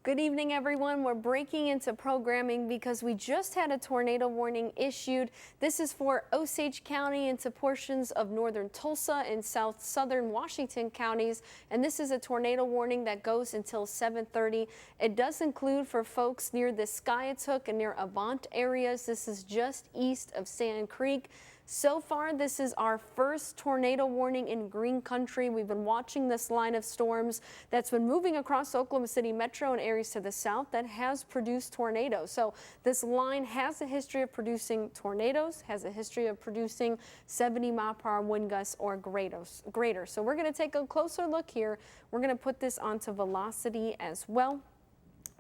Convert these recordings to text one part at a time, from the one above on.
Good evening, everyone. We're breaking into programming because we just had a tornado warning issued. This is for Osage County into portions of northern Tulsa and southern Washington counties. And this is a tornado warning that goes until 7:30. It does include for folks near the Skiatook and near Avant areas. This is just east of Sand Creek. So far, this is our first tornado warning in green country. We've been watching this line of storms that's been moving across Oklahoma City metro and areas to the south that has produced tornadoes. So this line has a history of producing tornadoes, has a history of producing 70-mile-per-hour wind gusts or greater. So we're going to take a closer look here. We're going to put this onto velocity as well.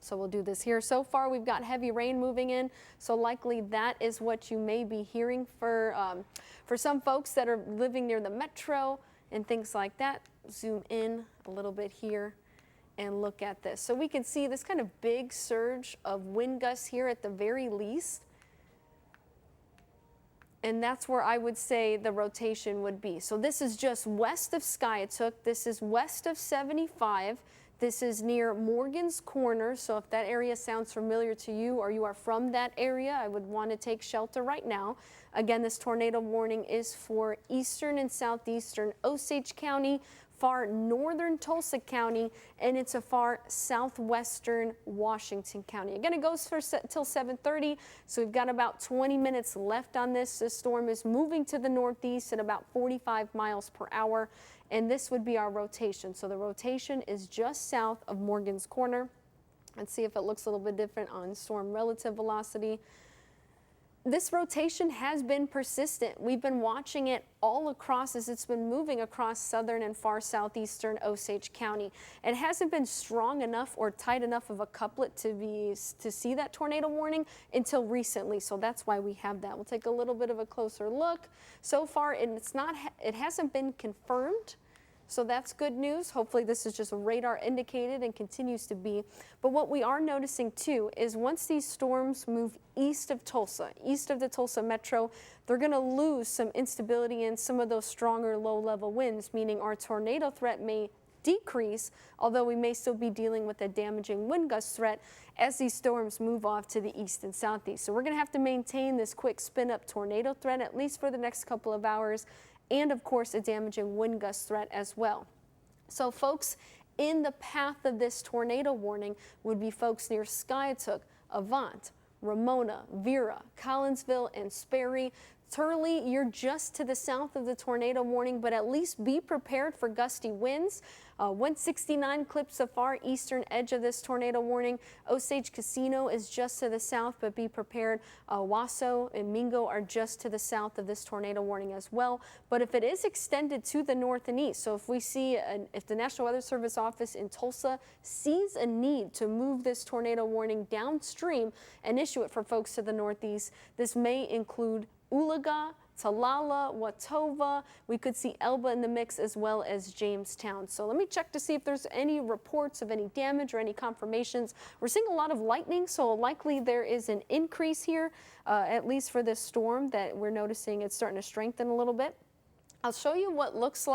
So we'll do this here. So far, we've got heavy rain moving in, so likely that is what you may be hearing for some folks that are living near the metro and things like that. Zoom in a little bit here and look at this. So we can see this kind of big surge of wind gusts here at the very least. And that's where I would say the rotation would be. So this is just west of Skiatook. This is west of 75. This is near Morgan's Corner, so if that area sounds familiar to you or you are from that area, I would want to take shelter right now. Again, this tornado warning is for eastern and southeastern Osage County, far northern Tulsa County, and it's a far southwestern Washington County. Again, it goes till 7:30, so we've got about 20 minutes left on this. This storm is moving to the northeast at about 45 miles per hour, and this would be our rotation. So the rotation is just south of Morgan's Corner. Let's see if it looks a little bit different on storm relative velocity. This rotation has been persistent. We've been watching it all across as it's been moving across southern and far southeastern Osage County. It hasn't been strong enough or tight enough of a couplet to see that tornado warning until recently. So that's why we have that. We'll take a little bit of a closer look. So far, it hasn't been confirmed. So that's good news. Hopefully this is just radar indicated and continues to be. But what we are noticing too is once these storms move east of Tulsa, east of the Tulsa metro, they're going to lose some instability in some of those stronger low-level winds, meaning our tornado threat may decrease, although we may still be dealing with a damaging wind gust threat as these storms move off to the east and southeast. So we're going to have to maintain this quick spin-up tornado threat at least for the next couple of hours, and of course a damaging wind gust threat as well. So folks in the path of this tornado warning would be folks near Skiatook, Avant, Ramona, Vera, Collinsville, and Sperry. Turley, you're just to the south of the tornado warning, but at least be prepared for gusty winds. 169 clips the far eastern edge of this tornado warning. Osage Casino is just to the south, but be prepared. Wasso and Mingo are just to the south of this tornado warning as well. But if it is extended to the north and east, so if we see, if the National Weather Service office in Tulsa sees a need to move this tornado warning downstream and issue it for folks to the northeast, this may include Ulaga, Talala, Watova. We could see Elba in the mix as well as Jamestown. So let me check to see if there's any reports of any damage or any confirmations. We're seeing a lot of lightning, so likely there is an increase here, at least for this storm that we're noticing it's starting to strengthen a little bit. I'll show you what it looks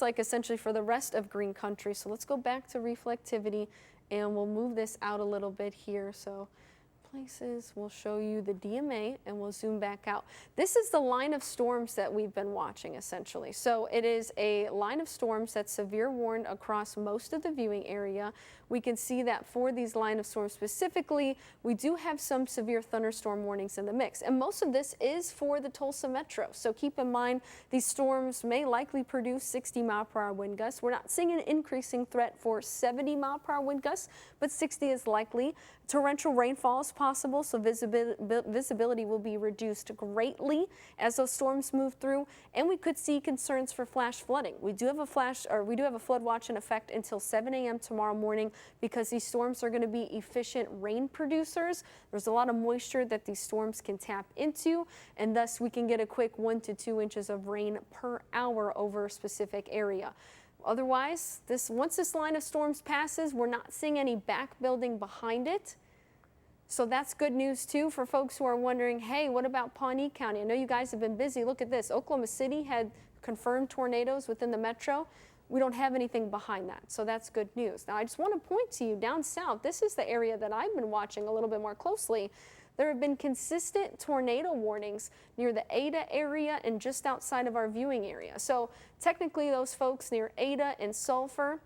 like essentially for the rest of green country. So let's go back to reflectivity and we'll move this out a little bit here. So places, we'll show you the DMA and we'll zoom back out. This is the line of storms that we've been watching essentially. So it is a line of storms that's severe warned across most of the viewing area. We can see that for these line of storms specifically, we do have some severe thunderstorm warnings in the mix. And most of this is for the Tulsa metro. So keep in mind, these storms may likely produce 60-mile-per-hour wind gusts. We're not seeing an increasing threat for 70-mile-per-hour wind gusts, but 60 is likely. Torrential rainfall is possible, so visibility will be reduced greatly as those storms move through, and we could see concerns for flash flooding. We do have a flood watch in effect until 7 a.m. tomorrow morning because these storms are going to be efficient rain producers. There's a lot of moisture that these storms can tap into, and thus we can get a quick 1 to 2 inches of rain per hour over a specific area. Otherwise, once this line of storms passes, we're not seeing any back building behind it. So that's good news too for folks who are wondering, hey, what about Pawnee County? I know you guys have been busy. Look at this. Oklahoma City had confirmed tornadoes within the metro. we don't have anything behind that, so that's good news. Now, I just want to point to you down south, this is the area that I've been watching a little bit more closely. There have been consistent tornado warnings near the Ada area and just outside of our viewing area. So technically those folks near Ada and Sulphur,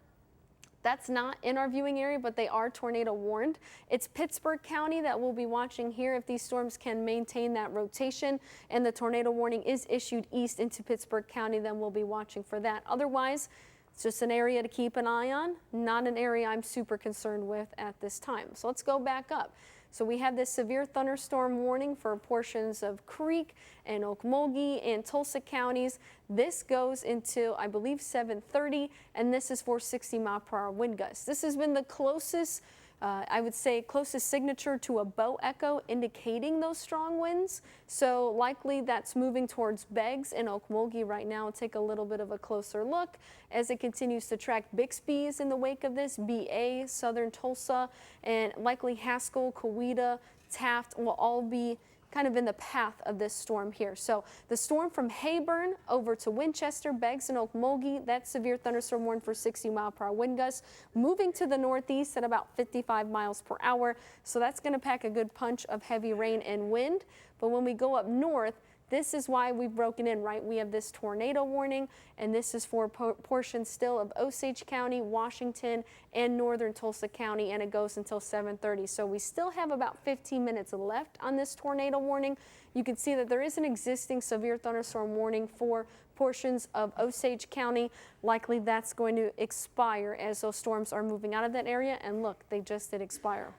that's not in our viewing area, but they are tornado warned. It's Pittsburgh County that we'll be watching here if these storms can maintain that rotation, and the tornado warning is issued east into Pittsburgh County, then we'll be watching for that. Otherwise, it's just an area to keep an eye on, not an area I'm super concerned with at this time. So let's go back up. So we have this severe thunderstorm warning for portions of Creek and Okmulgee and Tulsa counties. This goes into, I believe, 7:30, and this is for 60-mile-per-hour wind gusts. This has been the closest, I would say, closest signature to a bow echo indicating those strong winds. So likely that's moving towards Beggs and Okmulgee right now. We'll take a little bit of a closer look as it continues to track. Bixby is in the wake of this, BA, Southern Tulsa, and likely Haskell, Coweta, Taft will all be kind of in the path of this storm here. So the storm from Hayburn over to Winchester, Beggs, and Okmulgee, that severe thunderstorm warned for 60-mile-per-hour wind gusts, moving to the northeast at about 55 miles per hour. So that's going to pack a good punch of heavy rain and wind. But when we go up north, this is why we've broken in, right? We have this tornado warning, and this is for portions still of Osage County, Washington, and northern Tulsa County, and it goes until 7:30. So we still have about 15 minutes left on this tornado warning. You can see that there is an existing severe thunderstorm warning for portions of Osage County. Likely that's going to expire as those storms are moving out of that area, and look, they just did expire.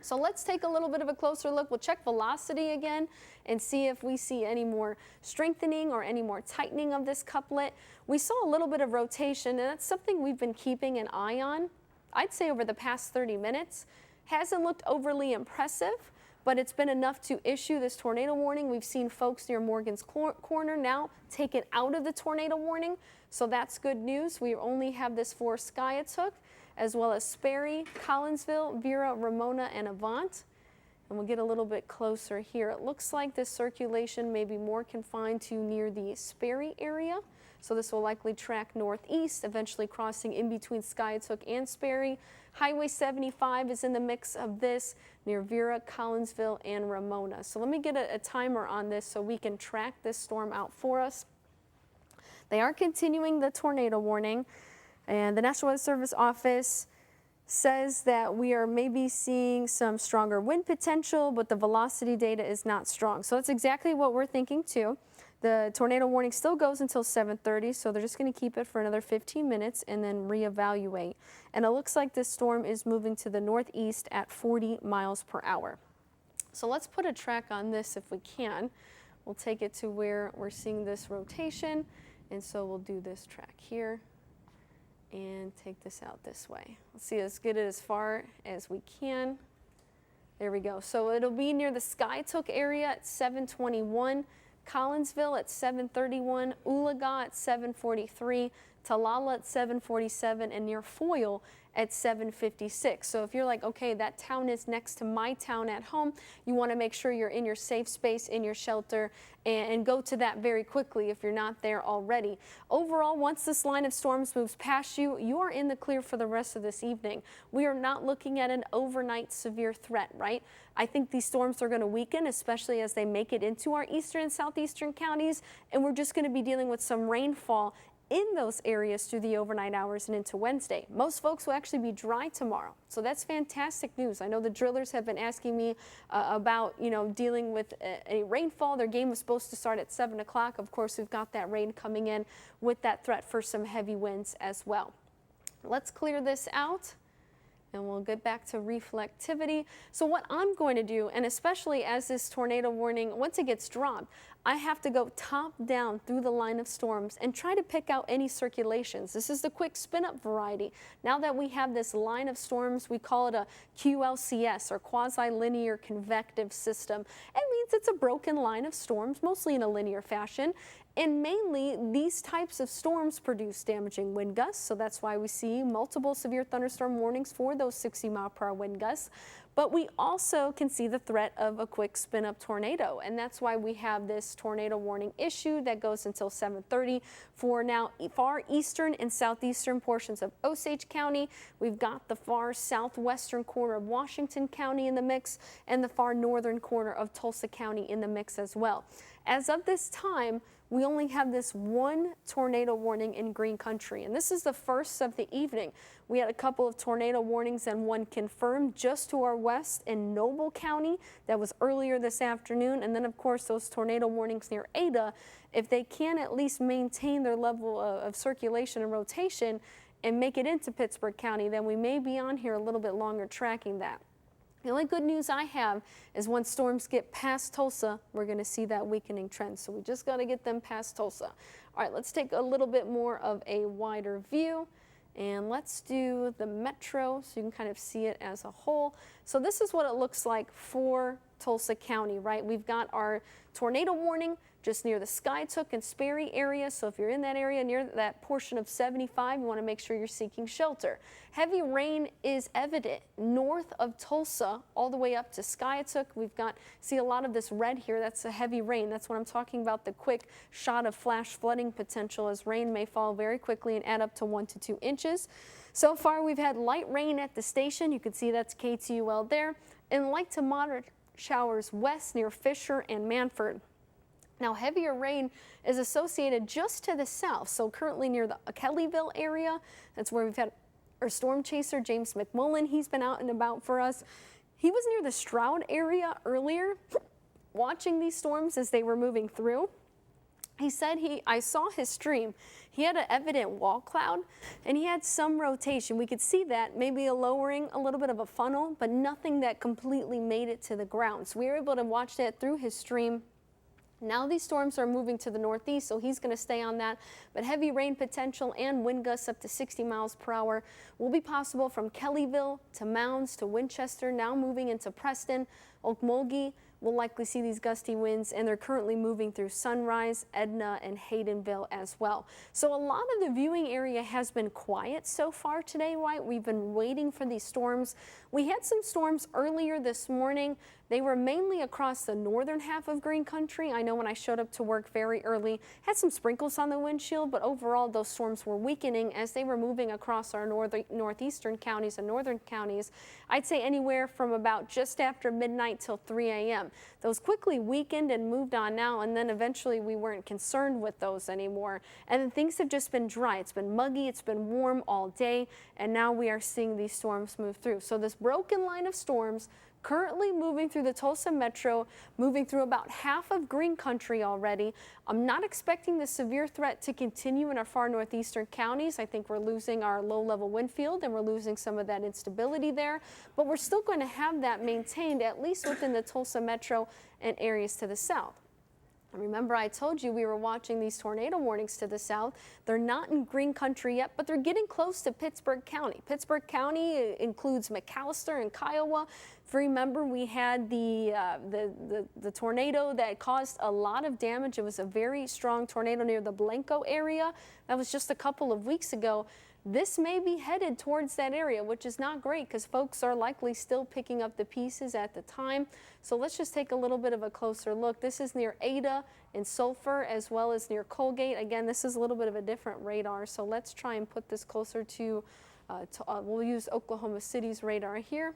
So let's take a little bit of a closer look. We'll check velocity again and see if we see any more strengthening or any more tightening of this couplet. We saw a little bit of rotation, and that's something we've been keeping an eye on, I'd say over the past 30 minutes. Hasn't looked overly impressive, but it's been enough to issue this tornado warning. We've seen folks near Morgan's Corner now taken out of the tornado warning, so that's good news. We only have this for Skiatook, as well as Sperry, Collinsville, Vera, Ramona, and Avant. And we'll get a little bit closer here. It looks like this circulation may be more confined to near the Sperry area. So this will likely track northeast, eventually crossing in between Skiatook and Sperry. Highway 75 is in the mix of this near Vera, Collinsville, and Ramona. So let me get a timer on this so we can track this storm out for us. They are continuing the tornado warning. And the National Weather Service office says that we are maybe seeing some stronger wind potential, but the velocity data is not strong. So that's exactly what we're thinking too. The tornado warning still goes until 7:30, so they're just going to keep it for another 15 minutes and then reevaluate. And it looks like this storm is moving to the northeast at 40 miles per hour. So let's put a track on this if we can. We'll take it to where we're seeing this rotation, and so we'll do this track here and take this out this way. Let's see, let's get it as far as we can. There we go. So it'll be near the Skiatook area at 7:21, Collinsville at 7:31, Oologah at 7:43, Talala at 7:47, and near Foyle at 7:56. So if you're like, okay, that town is next to my town at home, you want to make sure you're in your safe space, in your shelter, and go to that very quickly if you're not there already. Overall, once this line of storms moves past you, you are in the clear for the rest of this evening. We are not looking at an overnight severe threat, right? I think these storms are going to weaken, especially as they make it into our eastern and southeastern counties, and we're just going to be dealing with some rainfall in those areas through the overnight hours and into Wednesday. Most folks will actually be dry tomorrow, so that's fantastic news. I know the drillers have been asking me about, dealing with a rainfall. Their game was supposed to start at 7 o'clock. Of course, we've got that rain coming in with that threat for some heavy winds as well. Let's clear this out, and we'll get back to reflectivity. So what I'm going to do, and especially as this tornado warning, once it gets dropped, I have to go top down through the line of storms and try to pick out any circulations. This is the quick spin up variety. Now that we have this line of storms, we call it a QLCS, or quasi-linear convective system. It means it's a broken line of storms, mostly in a linear fashion. And mainly, these types of storms produce damaging wind gusts, so that's why we see multiple severe thunderstorm warnings for those 60-mile-per-hour wind gusts. But we also can see the threat of a quick spin-up tornado, and that's why we have this tornado warning issued that goes until 7:30 for now far eastern and southeastern portions of Osage County. We've got the far southwestern corner of Washington County in the mix, and the far northern corner of Tulsa County in the mix as well. As of this time, we only have this one tornado warning in Green Country, and this is the first of the evening. We had a couple of tornado warnings and one confirmed just to our west in Noble County. That was earlier this afternoon. And then, of course, those tornado warnings near Ada, if they can at least maintain their level of circulation and rotation and make it into Pittsburgh County, then we may be on here a little bit longer tracking that. The only good news I have is once storms get past Tulsa, we're going to see that weakening trend. So we just got to get them past Tulsa. All right, let's take a little bit more of a wider view. And let's do the metro so you can kind of see it as a whole. So this is what it looks like for Tulsa County, right? We've got our tornado warning just near the Skiatook and Sperry area. So if you're in that area near that portion of 75, you want to make sure you're seeking shelter. Heavy rain is evident north of Tulsa all the way up to Skiatook. We've got, see a lot of this red here, that's a heavy rain. That's what I'm talking about, the quick shot of flash flooding potential as rain may fall very quickly and add up to 1 to 2 inches. So far we've had light rain at the station. You can see that's KTUL there, and light to moderate showers west near Fisher and Manford. Now, heavier rain is associated just to the south, so currently near the Kellyville area. That's where we've had our storm chaser, James McMullen. He's been out and about for us. He was near the Stroud area earlier, watching these storms as they were moving through. He said I saw his stream. He had an evident wall cloud and he had some rotation. We could see that, maybe a lowering, a little bit of a funnel, but nothing that completely made it to the ground. So we were able to watch that through his stream. Now these storms are moving to the northeast, so he's going to stay on that. But heavy rain potential and wind gusts up to 60 miles per hour will be possible from Kellyville to Mounds to Winchester, now moving into Preston. Okmulgee will likely see these gusty winds, and they're currently moving through Sunrise, Edna, and Haydenville as well. So a lot of the viewing area has been quiet so far today, right? We've been waiting for these storms. We had some storms earlier this morning. They were mainly across the northern half of Green Country. I know when I showed up to work very early, had some sprinkles on the windshield, but overall those storms were weakening as they were moving across our northeastern counties and northern counties. I'd say anywhere from about just after midnight till 3 a.m. Those quickly weakened and moved on now, and then eventually we weren't concerned with those anymore. And then things have just been dry. It's been muggy, it's been warm all day, and now we are seeing these storms move through. So this broken line of storms currently moving through the Tulsa metro, moving through about half of Green Country already. I'm not expecting the severe threat to continue in our far northeastern counties. I think we're losing our low-level wind field and we're losing some of that instability there, but we're still going to have that maintained at least within the Tulsa metro and areas to the south. Remember, I told you we were watching these tornado warnings to the south. They're not in Green Country yet, but they're getting close to Pittsburgh County. Pittsburgh County includes McAllister and Kiowa. If you remember, we had the tornado that caused a lot of damage. It was a very strong tornado near the Blanco area. That was just a couple of weeks ago. This may be headed towards that area, which is not great because folks are likely still picking up the pieces at the time. So let's just take a little bit of a closer look. This is near Ada and Sulphur as well as near Colgate. Again, this is a little bit of a different radar. So let's try and put this closer to we'll use Oklahoma City's radar here.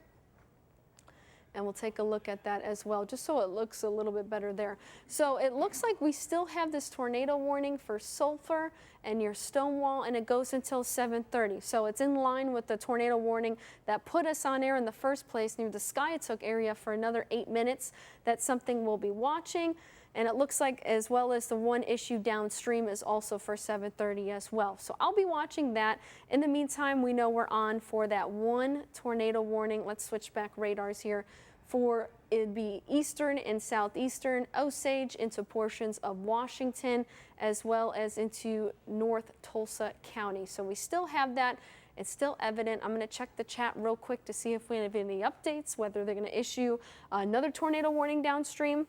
And we'll take a look at that as well, just so it looks a little bit better there. So it looks like we still have this tornado warning for Sulphur and near Stonewall, and it goes until 7:30. So it's in line with the tornado warning that put us on air in the first place near the Skiatook area for another 8 minutes. That's something we'll be watching. And it looks like as well as the one issue downstream is also for 7:30 as well. So I'll be watching that. In the meantime, we know we're on for that one tornado warning. Let's switch back radars here. For it'd be eastern and southeastern Osage into portions of Washington as well as into North Tulsa County. So we still have that. It's still evident. I'm going to check the chat real quick to see if we have any updates, whether they're going to issue another tornado warning downstream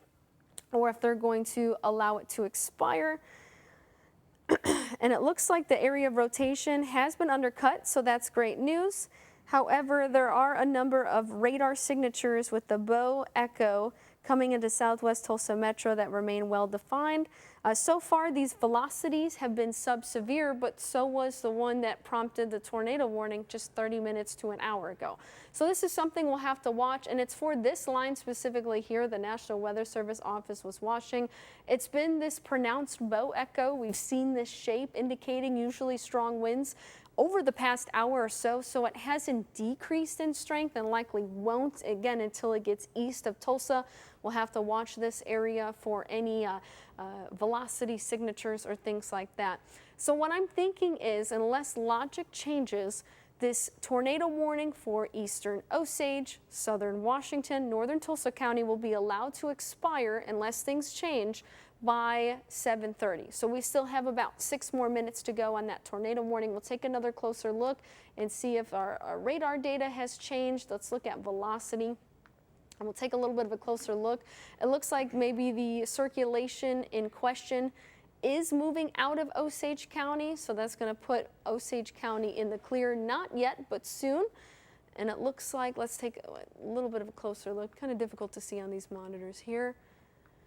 or if they're going to allow it to expire. And it looks like the area of rotation has been undercut, so that's great news. However, there are a number of radar signatures with the Bow Echo coming into southwest Tulsa Metro that remain well defined. So far, these velocities have been sub-severe, but so was the one that prompted the tornado warning just 30 minutes to an hour ago. So this is something we'll have to watch, and it's for this line specifically here the National Weather Service office was watching. It's been this pronounced Bow Echo. We've seen this shape indicating usually strong winds over the past hour or so, so it hasn't decreased in strength and likely won't again until it gets east of Tulsa. We'll have to watch this area for any velocity signatures or things like that. So what I'm thinking is, unless logic changes, this tornado warning for eastern Osage, southern Washington, northern Tulsa County will be allowed to expire unless things change by 7:30. So we still have about 6 more minutes to go on that tornado warning. We'll take another closer look and see if our radar data has changed. Let's look at velocity. And we'll take a little bit of a closer look. It looks like maybe the circulation in question is moving out of Osage County, so that's going to put Osage County in the clear. Not yet, but soon. And it looks like, let's take a little bit of a closer look. Kind of difficult to see on these monitors here.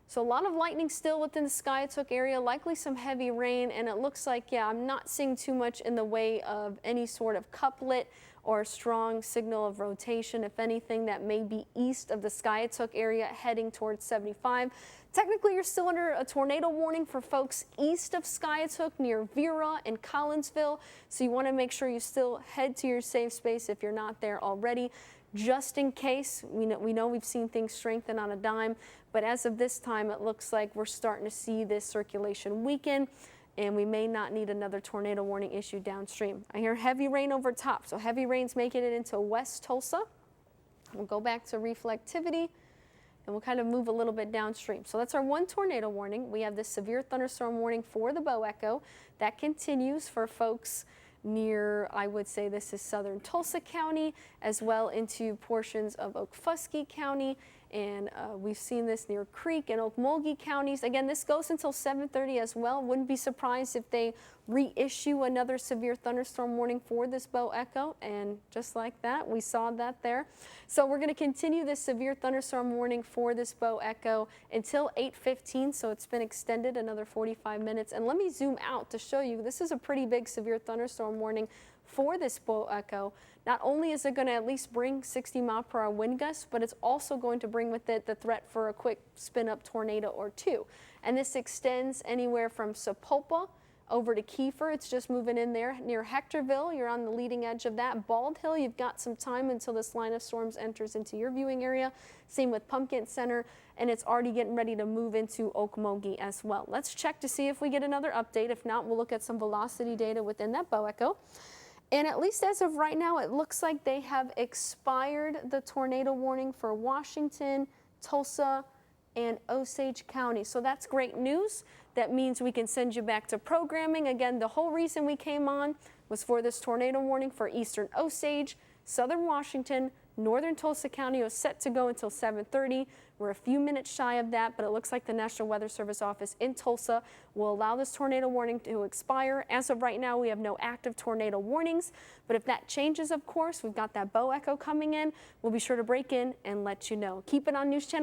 So a lot of lightning still within the Skiatook area, likely some heavy rain, and it looks like, yeah, I'm not seeing too much in the way of any sort of couplet or strong signal of rotation. If anything, that may be east of the Skiatook area heading towards 75. Technically, you're still under a tornado warning for folks east of Skiatook near Vera and Collinsville, so you want to make sure you still head to your safe space if you're not there already. Just in case, we know we've seen things strengthen on a dime, but as of this time, it looks like we're starting to see this circulation weaken, and we may not need another tornado warning issued downstream. I hear heavy rain over top, so heavy rain's making it into West Tulsa. We'll go back to reflectivity, and we'll kind of move a little bit downstream. So that's our one tornado warning. We have this severe thunderstorm warning for the Bow Echo. That continues for folks near, I would say this is southern Tulsa County, as well into portions of Okfuskee County, and we've seen this near Creek and Okmulgee counties. Again, this goes until 7:30 as well. Wouldn't be surprised if they reissue another severe thunderstorm warning for this Bow Echo, and just like that, we saw that there. So we're going to continue this severe thunderstorm warning for this Bow Echo until 8:15, so it's been extended another 45 minutes. And let me zoom out to show you, this is a pretty big severe thunderstorm warning for this Bow Echo. Not only is it going to at least bring 60-mile-per-hour wind gusts, but it's also going to bring with it the threat for a quick spin-up tornado or two. And this extends anywhere from Sapulpa over to Kiefer. It's just moving in there near Hectorville. You're on the leading edge of that. Bald Hill, you've got some time until this line of storms enters into your viewing area. Same with Pumpkin Center, and it's already getting ready to move into Okmulgee as well. Let's check to see if we get another update. If not, we'll look at some velocity data within that Bow Echo. And at least as of right now, it looks like they have expired the tornado warning for Washington, Tulsa, and Osage County. So that's great news. That means we can send you back to programming. Again, the whole reason we came on was for this tornado warning for eastern Osage, southern Washington, northern Tulsa County was set to go until 7:30. We're a few minutes shy of that, but it looks like the National Weather Service office in Tulsa will allow this tornado warning to expire. As of right now, we have no active tornado warnings, but if that changes, of course, we've got that Bow Echo coming in. We'll be sure to break in and let you know. Keep it on News Channel.